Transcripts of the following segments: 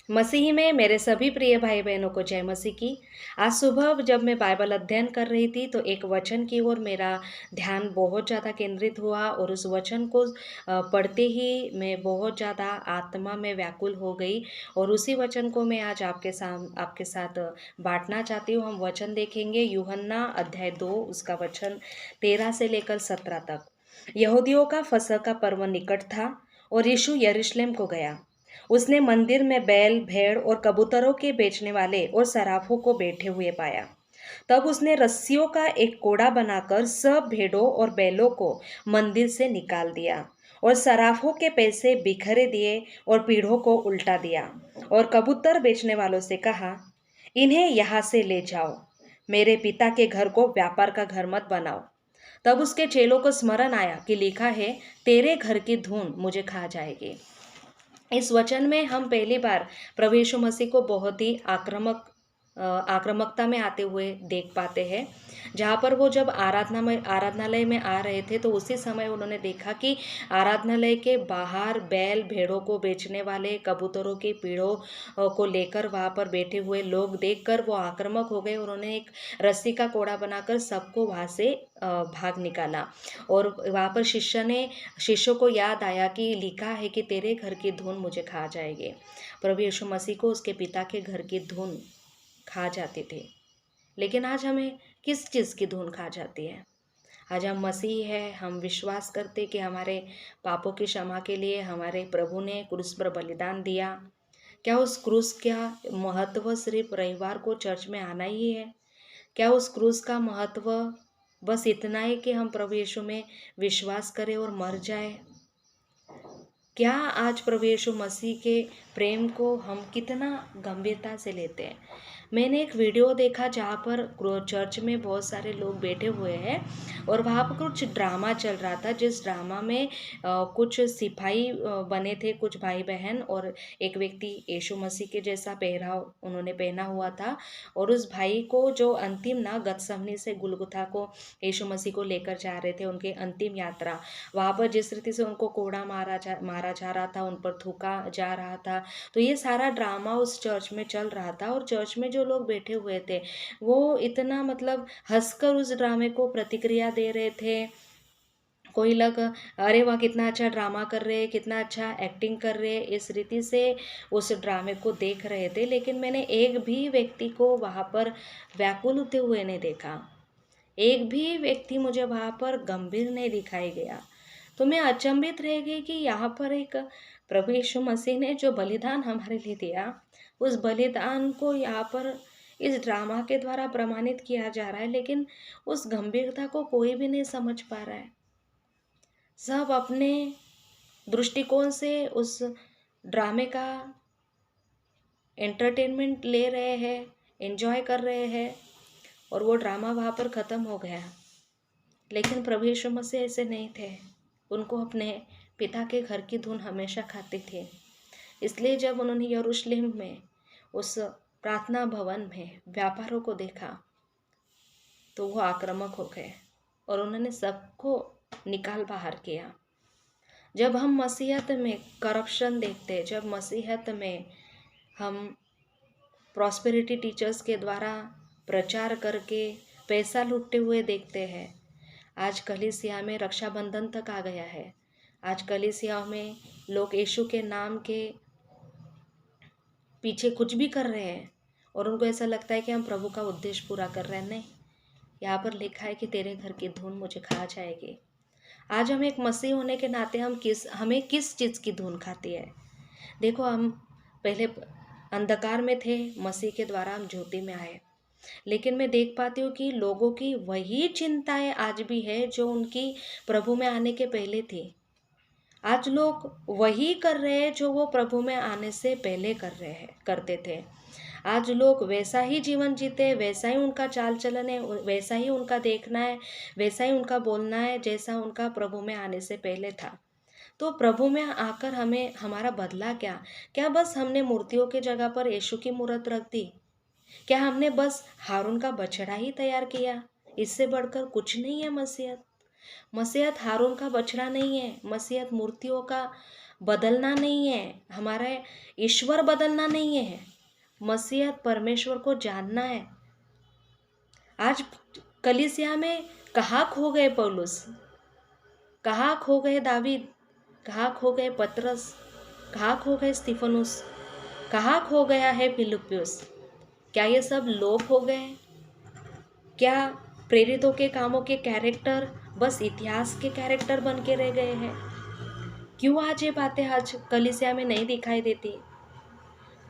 मसीह में मेरे सभी प्रिय भाई बहनों को जय मसीह की। आज सुबह जब मैं बाइबल अध्ययन कर रही थी तो एक वचन की ओर मेरा ध्यान बहुत ज़्यादा केंद्रित हुआ और उस वचन को पढ़ते ही मैं बहुत ज़्यादा आत्मा में व्याकुल हो गई और उसी वचन को मैं आज आपके साथ बांटना चाहती हूँ। हम वचन देखेंगे यूहन्ना अध्याय 2 उसका वचन 13 से लेकर 17 तक। यहूदियों का फसह का पर्व निकट था और यीशु यरूशलेम को गया। उसने मंदिर में बैल भेड़ और कबूतरों के बेचने वाले और सराफों को बैठे हुए पाया। तब उसने रस्सियों का एक कोड़ा बनाकर सब भेड़ों और बैलों को मंदिर से निकाल दिया और सराफों के पैसे बिखरे दिए और पीढ़ों को उल्टा दिया और कबूतर बेचने वालों से कहा, इन्हें यहाँ से ले जाओ, मेरे पिता के घर को व्यापार का घर मत बनाओ। तब उसके चेलों को स्मरण आया कि लिखा है, तेरे घर की धून मुझे खा जाएगी। इस वचन में हम पहली बार प्रभु यीशु मसीह को बहुत ही आक्रामकता में आते हुए देख पाते हैं। जहाँ पर वो जब आराधनालय में आ रहे थे तो उसी समय उन्होंने देखा कि आराधनालय के बाहर बैल भेड़ों को बेचने वाले कबूतरों की पीढ़ों को लेकर वहाँ पर बैठे हुए लोग देखकर वो आक्रामक हो गए। उन्होंने एक रस्सी का कोड़ा बनाकर सबको वहाँ से भाग निकाला और वहाँ पर शिष्यों को याद आया कि लिखा है कि तेरे घर की धून मुझे खा जाएगी। प्रभु यीशु मसीह को उसके पिता के घर की धून खा जाती थी। लेकिन आज हमें किस चीज़ की धून खा जाती है? आज हम मसीह है, हम विश्वास करते कि हमारे पापों की क्षमा के लिए हमारे प्रभु ने क्रूस पर बलिदान दिया। क्या उस क्रूस का महत्व सिर्फ रविवार को चर्च में आना ही है? क्या उस क्रूस का महत्व बस इतना है कि हम प्रभु यीशु में विश्वास करें और मर जाए? क्या आज प्रभु यीशु मसीह के प्रेम को हम कितना गंभीरता से लेते हैं? मैंने एक वीडियो देखा जहाँ पर चर्च में बहुत सारे लोग बैठे हुए हैं और वहाँ पर कुछ ड्रामा चल रहा था, जिस ड्रामा में कुछ सिपाही बने थे, कुछ भाई बहन, और एक व्यक्ति यीशु मसीह के जैसा पहराव उन्होंने पहना हुआ था और उस भाई को जो अंतिम ना गतसमनी से गुलगुथा को यीशु मसीह को लेकर जा रहे थे, उनके अंतिम यात्रा, वहाँ पर जिस रीति से उनको कोड़ा मारा जा रहा था, उन पर थूका जा रहा था, तो ये सारा ड्रामा उस चर्च में चल रहा था और चर्च में जो लोग बैठे हुए थे वो इतना मतलब हंसकर उस ड्रामे को प्रतिक्रिया दे रहे थे। कोई लोग, अरे वाह कितना अच्छा ड्रामा कर रहे हैं, कितना अच्छा एक्टिंग कर रहे हैं, इस रीति से उस ड्रामे को देख रहे थे। लेकिन मैंने एक भी व्यक्ति को वहाँ पर व्याकुल होते हुए नहीं देखा। एक भी व्यक्ति मुझे वहाँ पर गंभीर नहीं दिखाई गया। तो मैं अचंभित रह गई कि यहाँ पर एक प्रभु यीशु मसीह ने जो बलिदान हमारे लिए दिया, उस बलिदान को यहाँ पर इस ड्रामा के द्वारा प्रमाणित किया जा रहा है, लेकिन उस गंभीरता को कोई भी नहीं समझ पा रहा है। सब अपने दृष्टिकोण से उस ड्रामे का एंटरटेनमेंट ले रहे हैं, एंजॉय कर रहे हैं और वो ड्रामा वहाँ पर ख़त्म हो गया। लेकिन प्रभु यीशु मसीह ऐसे नहीं थे। उनको अपने पिता के घर की धुन हमेशा खाती थी। इसलिए जब उन्होंने यरूशलेम में उस प्रार्थना भवन में व्यापारों को देखा तो वो आक्रामक हो गए और उन्होंने सबको निकाल बाहर किया। जब हम मसीहत में करप्शन देखते, जब मसीहत में हम प्रॉस्पेरिटी टीचर्स के द्वारा प्रचार करके पैसा लूटते हुए देखते हैं, आज कलीसिया में रक्षाबंधन तक आ गया है। आज कलीसिया में लोग यीशु के नाम के पीछे कुछ भी कर रहे हैं और उनको ऐसा लगता है कि हम प्रभु का उद्देश्य पूरा कर रहे हैं। नहीं, यहाँ पर लिखा है कि तेरे घर की धून मुझे खा जाएगी। आज हम एक मसीह होने के नाते हमें किस चीज़ की धून खाती है? देखो, हम पहले अंधकार में थे, मसीह के द्वारा हम ज्योति में आए। लेकिन मैं देख पाती हूँ कि लोगों की वही चिंताएं आज भी है जो उनकी प्रभु में आने के पहले थी। आज लोग वही कर रहे हैं जो वो प्रभु में आने से पहले करते थे। आज लोग वैसा ही जीवन जीते, वैसा ही उनका चाल चलन है, वैसा ही उनका देखना है, वैसा ही उनका बोलना है जैसा उनका प्रभु में आने से पहले था। तो प्रभु में आकर हमें हमारा बदला क्या? क्या बस हमने मूर्तियों की जगह पर यीशु की मूर्त रख दी? क्या हमने बस हारून का बछड़ा ही तैयार किया? इससे बढ़कर कुछ नहीं है मसीहत। मसीहत हारून का बछड़ा नहीं है, मसीहत मूर्तियों का बदलना नहीं है, हमारा ईश्वर बदलना नहीं है, मसीहत परमेश्वर को जानना है। आज कलीसिया में कहाँ खो गए पौलुस, कहाँ खो गए दावीद, कहाँ खो गए पतरस, कहाँ खो गए स्तिफनुस, कहाँ खो गया है फिलिप्पुस? क्या ये सब लोप हो गए? क्या प्रेरितों के कामों के कैरेक्टर बस इतिहास के कैरेक्टर बन के रह गए हैं? क्यों आज ये बातें आज कलीसिया में नहीं दिखाई देती?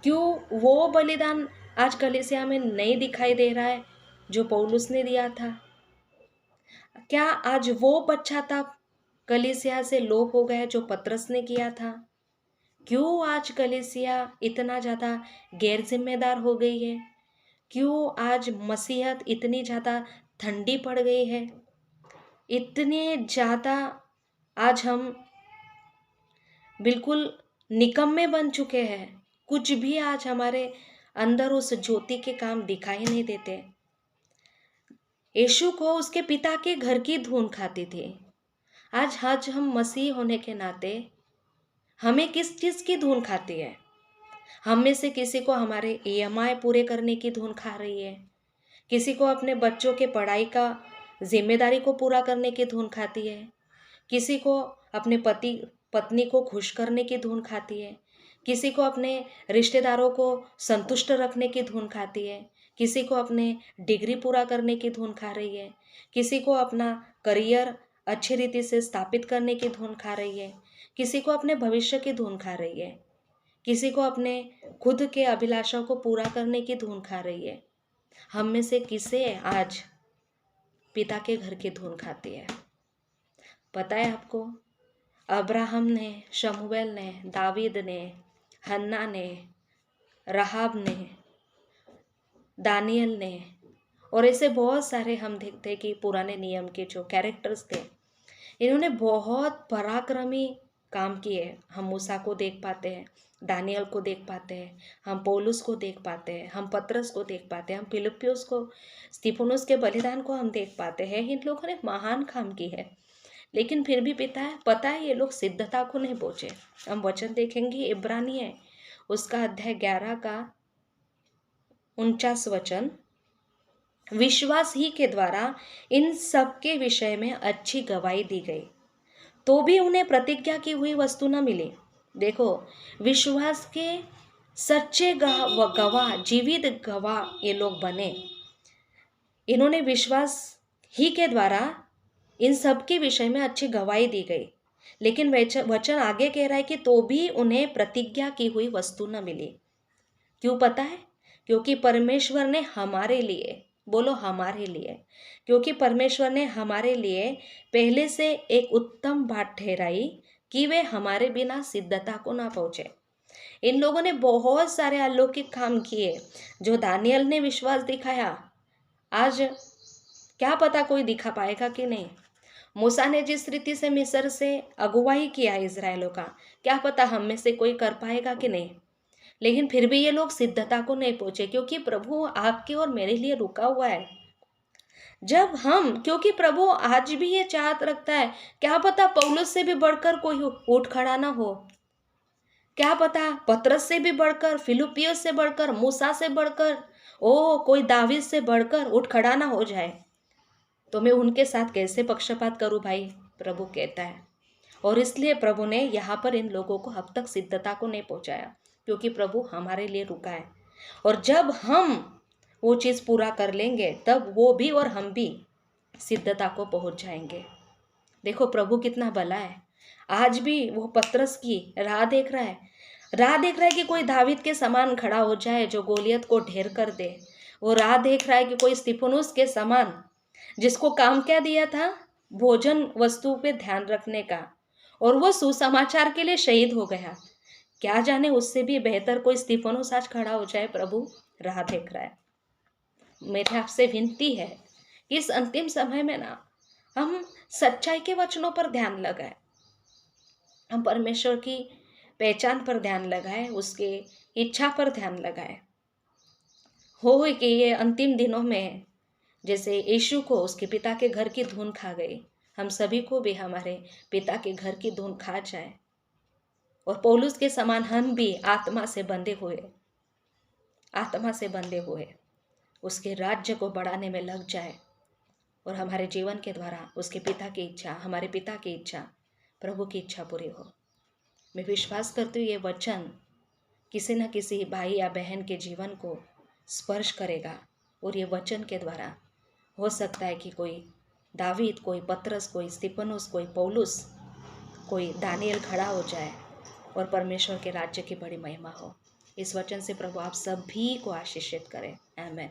क्यों वो बलिदान आज कलीसिया में नहीं दिखाई दे रहा है जो पौलुस ने दिया था? क्या आज वो पश्चाताप कलीसिया से लोप हो गया जो पतरस ने किया था? क्यों आज कलीसिया इतना ज़्यादा गैर जिम्मेदार हो गई है? क्यों आज मसीहत इतनी ज़्यादा ठंडी पड़ गई है? इतने ज़्यादा आज हम बिल्कुल निकम्मे बन चुके हैं, कुछ भी आज हमारे अंदर उस ज्योति के काम दिखाई नहीं देते। यीशु को उसके पिता के घर की धून खाती थी। आज हम मसीह होने के नाते हमें किस चीज़ की धून खाती है? हम में से किसी को हमारे ईएमआई पूरे करने की धुन खा रही है, किसी को अपने बच्चों के पढ़ाई का जिम्मेदारी को पूरा करने की धुन खाती है, किसी को अपने पति पत्नी को खुश करने की धुन खाती है, किसी को अपने रिश्तेदारों को संतुष्ट रखने की धुन खाती है, किसी को अपने डिग्री पूरा करने की धुन खा रही है, किसी को अपना करियर अच्छी रीति से स्थापित करने की धुन खा रही है, किसी को अपने भविष्य की धुन खा रही है, किसी को अपने खुद के अभिलाषा को पूरा करने की धुन खा रही है। हम में से किसे आज पिता के घर की धुन खाती है? पता है आपको, अब्राहम ने, शमूएल ने, दावीद ने, हन्ना ने, राहाब ने, दानियल ने और ऐसे बहुत सारे हम देखते हैं कि पुराने नियम के जो कैरेक्टर्स थे, इन्होंने बहुत पराक्रमी काम किए। हम मूसा को देख पाते हैं, दानियल को देख पाते हैं, हम पौलुस को देख पाते हैं, हम पतरस को देख पाते हैं, हम फिलिप्पियुस को, स्तिफनुस के बलिदान को हम देख पाते हैं। इन लोगों ने महान काम की है, लेकिन फिर भी पता है ये लोग सिद्धता को नहीं पहुंचे। हम वचन देखेंगे, इब्रानी है उसका अध्याय 11 का 49 वचन, विश्वास ही के द्वारा इन सब के विषय में अच्छी गवाही दी गई, तो भी उन्हें प्रतिज्ञा की हुई वस्तु न मिली। देखो, विश्वास के सच्चे गवाह, जीवित गवाह ये लोग बने। इन्होंने विश्वास ही के द्वारा इन सब के विषय में अच्छी गवाही दी गई, लेकिन वचन आगे कह रहा है कि तो भी उन्हें प्रतिज्ञा की हुई वस्तु न मिली। क्यों पता है? क्योंकि परमेश्वर ने हमारे लिए, बोलो हमारे लिए, क्योंकि परमेश्वर ने हमारे लिए पहले से एक उत्तम बात ठहराई कि वे हमारे बिना सिद्धता को ना पहुँचे। इन लोगों ने बहुत सारे अलौकिक काम किए। जो दानियल ने विश्वास दिखाया, आज क्या पता कोई दिखा पाएगा कि नहीं। मूसा ने जिस रीति से मिस्र से अगुवाई किया इजरायलों का, क्या पता हम में से कोई कर पाएगा कि नहीं। लेकिन फिर भी ये लोग सिद्धता को नहीं पहुंचे, क्योंकि प्रभु आपके और मेरे लिए रुका हुआ है। क्योंकि प्रभु आज भी ये चाहत रखता है, क्या पता पौलुस से भी बढ़कर कोई उठ खड़ा ना हो, क्या पता पतरस से भी बढ़कर, फिलिप्पियुस से बढ़कर, मूसा से बढ़कर, कोई दावीद से बढ़कर उठ खड़ा ना हो जाए, तो मैं उनके साथ कैसे पक्षपात करूं भाई, प्रभु कहता है। और इसलिए प्रभु ने यहाँ पर इन लोगों को अब तक सिद्धता को नहीं पहुंचाया, क्योंकि प्रभु हमारे लिए रुका है। और जब हम वो चीज़ पूरा कर लेंगे, तब वो भी और हम भी सिद्धता को पहुंच जाएंगे। देखो प्रभु कितना भला है, आज भी वो पतरस की राह देख रहा है कि कोई दावीद के समान खड़ा हो जाए जो गोलियत को ढेर कर दे। वो राह देख रहा है कि कोई स्तिफनुस के समान, जिसको काम क्या दिया था, भोजन वस्तु पे ध्यान रखने का, और वो सुसमाचार के लिए शहीद हो गया। क्या जाने उससे भी बेहतर कोई स्तिफनुस आज खड़ा हो जाए। प्रभु राह देख रहा है। मेरे आपसे विनती है कि इस अंतिम समय में ना हम सच्चाई के वचनों पर ध्यान लगाएं, हम परमेश्वर की पहचान पर ध्यान लगाएं, उसके इच्छा पर ध्यान लगाएं। हो कि ये अंतिम दिनों में जैसे यीशु को उसके पिता के घर की धुन खा गई, हम सभी को भी हमारे पिता के घर की धुन खा जाए। और पौलुस के समान हम भी आत्मा से बंधे हुए उसके राज्य को बढ़ाने में लग जाए और हमारे जीवन के द्वारा उसके पिता की इच्छा, हमारे पिता की इच्छा, प्रभु की इच्छा पूरी हो। मैं विश्वास करती हूँ ये वचन किसी न किसी भाई या बहन के जीवन को स्पर्श करेगा और ये वचन के द्वारा हो सकता है कि कोई दावीद, कोई पतरस, कोई स्तिफनुस, कोई पौलुस, कोई दानियल खड़ा हो जाए और परमेश्वर के राज्य की बड़ी महिमा हो। इस वचन से प्रभु आप सभी को आशीषित करें। आमीन।